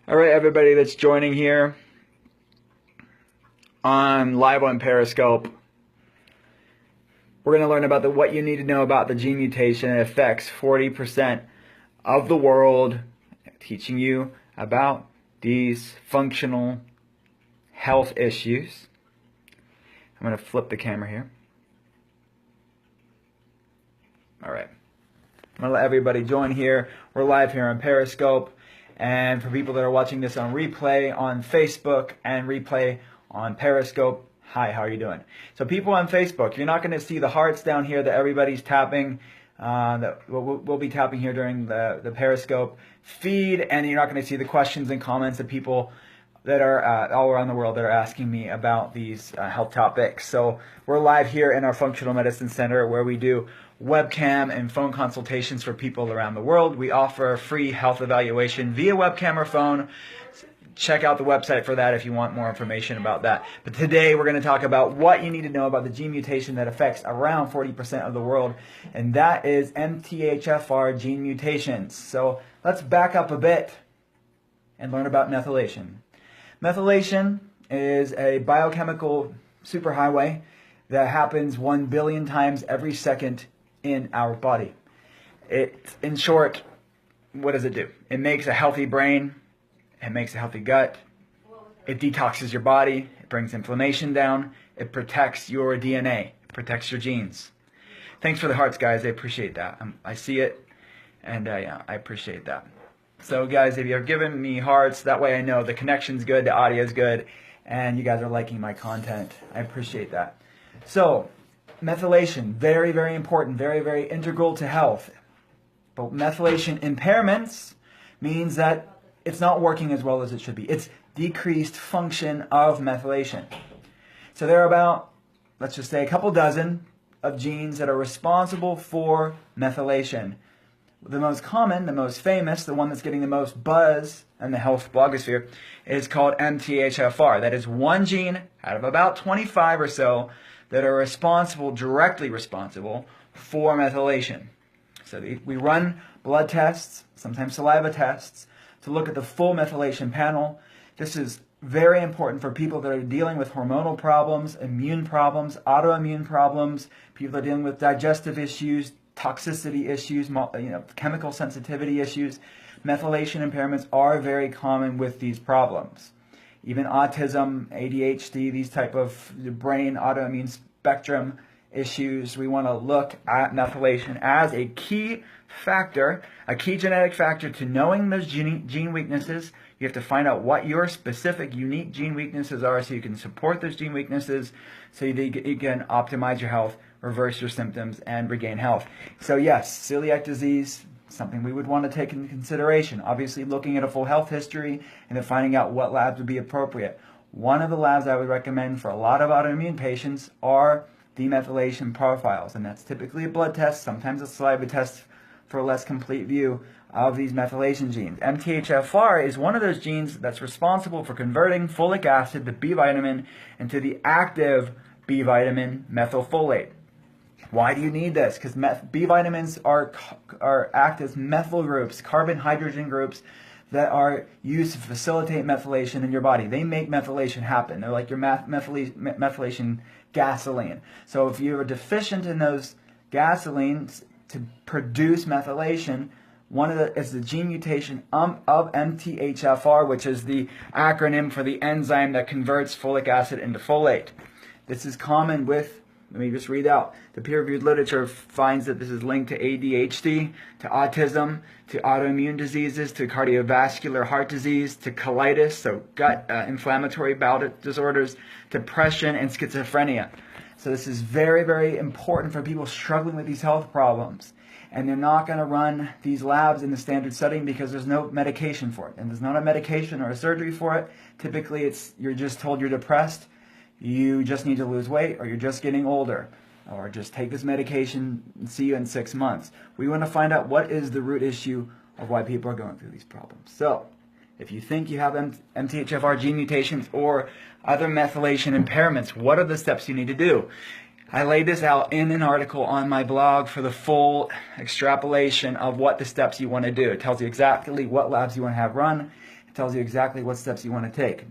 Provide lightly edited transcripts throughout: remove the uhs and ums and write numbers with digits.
All right, everybody that's joining here live on Periscope, we're going to learn about what you need to know about the gene mutation. It affects 40% of the world, teaching you about these functional health issues. I'm going to flip the camera here. All right. I'm going to let everybody join here. We're live here on Periscope. And for people that are watching this on replay on Facebook and replay on Periscope, hi, how are you doing? So people on Facebook, you're not going to see the hearts down here that everybody's tapping. That we'll be tapping here during the Periscope feed, and you're not going to see the questions and comments of people that are all around the world that are asking me about these health topics. So we're live here in our Functional Medicine Center where we do webcam and phone consultations for people around the world. We offer a free health evaluation via webcam or phone. Check out the website for that if you want more information about that. But today we're going to talk about what you need to know about the gene mutation that affects around 40% of the world, and that is MTHFR gene mutations. So let's back up a bit and learn about methylation. Methylation is a biochemical superhighway that happens 1 billion times every second in our body. In short, what does it do? It makes a healthy brain. It makes a healthy gut. It detoxes your body. It brings inflammation down. It protects your DNA. It protects your genes. Thanks for the hearts, guys. I appreciate that. I see it, and yeah, I appreciate that. So, guys, if you're giving me hearts, that way I know the connection's good, the audio's good, and you guys are liking my content. I appreciate that. So, methylation, very, very important, very, very integral to health. But methylation impairments means that it's not working as well as it should be. It's decreased function of methylation. So there are about, let's just say, a couple dozen of genes that are responsible for methylation. The most common, the most famous, the one that's getting the most buzz in the health blogosphere is called MTHFR. That is one gene out of about 25 or so that are directly responsible for methylation. So we run blood tests, sometimes saliva tests, to look at the full methylation panel. This is very important for people that are dealing with hormonal problems, immune problems, autoimmune problems, people that are dealing with digestive issues, toxicity issues, chemical sensitivity issues. Methylation impairments are very common with these problems. Even autism, ADHD, these type of brain autoimmune spectrum issues, we want to look at methylation as a key factor, a key genetic factor to knowing those gene weaknesses. You have to find out what your specific unique gene weaknesses are so you can support those gene weaknesses so you can optimize your health, reverse your symptoms, and regain health. So yes, celiac disease, something we would want to take into consideration. Obviously looking at a full health history and then finding out what labs would be appropriate. One of the labs I would recommend for a lot of autoimmune patients are demethylation profiles, and that's typically a blood test, sometimes a saliva test for a less complete view of these methylation genes. MTHFR is one of those genes that's responsible for converting folic acid, the B vitamin, into the active B vitamin methylfolate. Why do you need this? Because B vitamins act as methyl groups, carbon hydrogen groups that are used to facilitate methylation in your body. They make methylation happen. They're like your methylation gasoline. So if you're deficient in those gasolines to produce methylation, is the gene mutation of MTHFR, which is the acronym for the enzyme that converts folic acid into folate. This is common with, let me just read out. The peer-reviewed literature finds that this is linked to ADHD, to autism, to autoimmune diseases, to cardiovascular heart disease, to colitis, so gut inflammatory bowel disorders, depression, and schizophrenia. So this is very, very important for people struggling with these health problems. And they're not going to run these labs in the standard setting because there's no medication for it. And there's not a medication or a surgery for it. Typically, you're just told you're depressed, you just need to lose weight, or you're just getting older, or just take this medication and see you in 6 months. We want to find out what is the root issue of why people are going through these problems. So if you think you have MTHFR gene mutations or other methylation impairments, what are the steps you need to do? I laid this out in an article on my blog for the full extrapolation of what the steps you want to do. It tells you exactly what labs you want to have run. It tells you exactly what steps you want to take.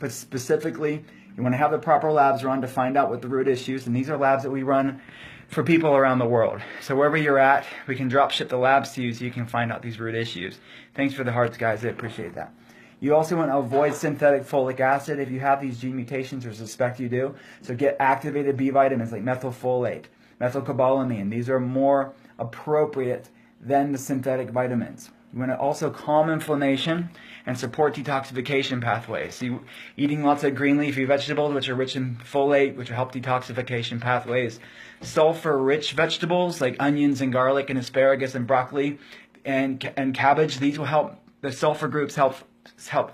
But specifically, you want to have the proper labs run to find out what the root issues, and these are labs that we run for people around the world. So wherever you're at, we can drop ship the labs to you so you can find out these root issues. Thanks for the hearts, guys. I appreciate that. You also want to avoid synthetic folic acid if you have these gene mutations or suspect you do. So get activated B vitamins like methylfolate, methylcobalamin. These are more appropriate than the synthetic vitamins. You want to also calm inflammation and support detoxification pathways. So eating lots of green leafy vegetables, which are rich in folate, which will help detoxification pathways. Sulfur-rich vegetables like onions and garlic and asparagus and broccoli and cabbage. These will help. The sulfur groups help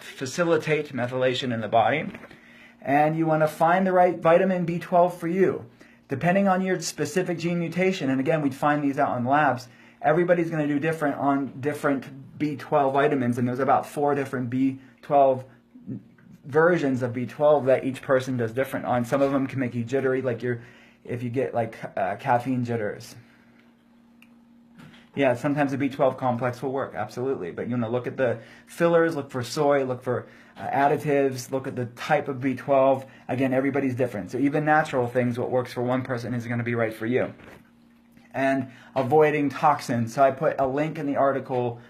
facilitate methylation in the body. And you want to find the right vitamin B12 for you. Depending on your specific gene mutation, and again, we'd find these out in labs, everybody's going to do different on different B12 vitamins, and there's about 4 different B12 versions of B12 that each person does different on. Some of them can make you jittery, like if you get like caffeine jitters. Yeah, sometimes the B12 complex will work, absolutely. But you want to look at the fillers, look for soy, look for additives, look at the type of B12. Again, everybody's different. So even natural things, what works for one person isn't going to be right for you. And avoiding toxins. So I put a link in the article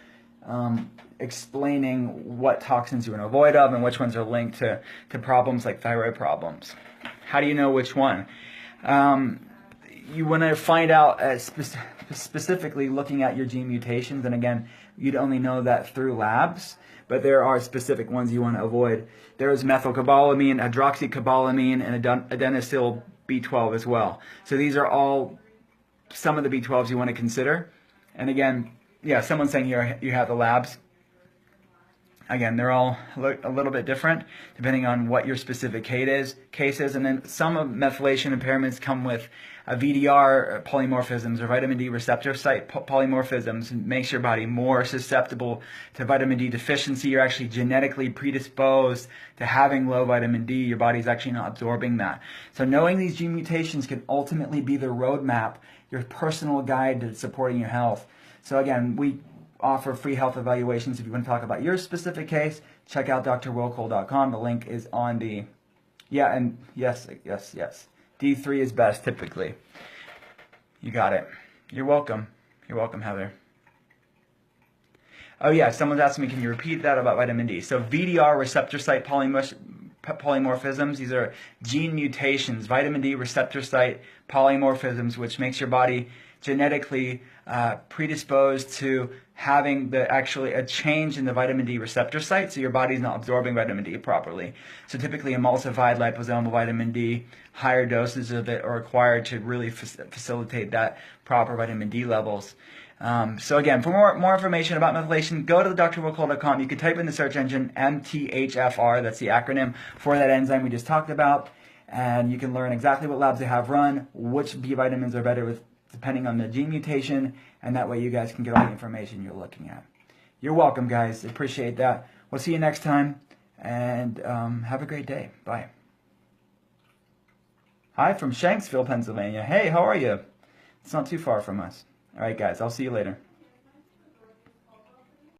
explaining what toxins you want to avoid of and which ones are linked to problems like thyroid problems. How do you know which one? You want to find out specifically looking at your gene mutations, and again, you'd only know that through labs, but there are specific ones you want to avoid. There's methylcobalamin, hydroxycobalamin, and adenosyl B12 as well. So these are all some of the B12s you want to consider. And again, yeah, someone's saying you have the labs. Again, they're all a little bit different depending on what your specific case is. And then some of methylation impairments come with VDR polymorphisms or vitamin D receptor site polymorphisms. It makes your body more susceptible to vitamin D deficiency. You're actually genetically predisposed to having low vitamin D. Your body's actually not absorbing that. So knowing these gene mutations can ultimately be the roadmap, your personal guide to supporting your health. So again, we offer free health evaluations. If you want to talk about your specific case, check out drwillcole.com. The link is on the, yeah, and yes. D3 is best typically. You got it. You're welcome. You're welcome, Heather. Oh yeah, someone's asking me, can you repeat that about vitamin D? So VDR receptor site polymorphisms, these are gene mutations, vitamin D receptor site polymorphisms, which makes your body genetically predisposed to having actually a change in the vitamin D receptor site, so your body's not absorbing vitamin D properly. So typically emulsified liposomal vitamin D, higher doses of it are required to really facilitate that proper vitamin D levels. So again, for more information about methylation, go to drwillcole.com. You can type in the search engine MTHFR, that's the acronym for that enzyme we just talked about, and you can learn exactly what labs they have run, which B vitamins are better with depending on the gene mutation, and that way you guys can get all the information you're looking at. You're welcome, guys. Appreciate that. We'll see you next time, and have a great day. Bye. Hi from Shanksville, Pennsylvania. Hey, how are you? It's not too far from us. All right, guys. I'll see you later.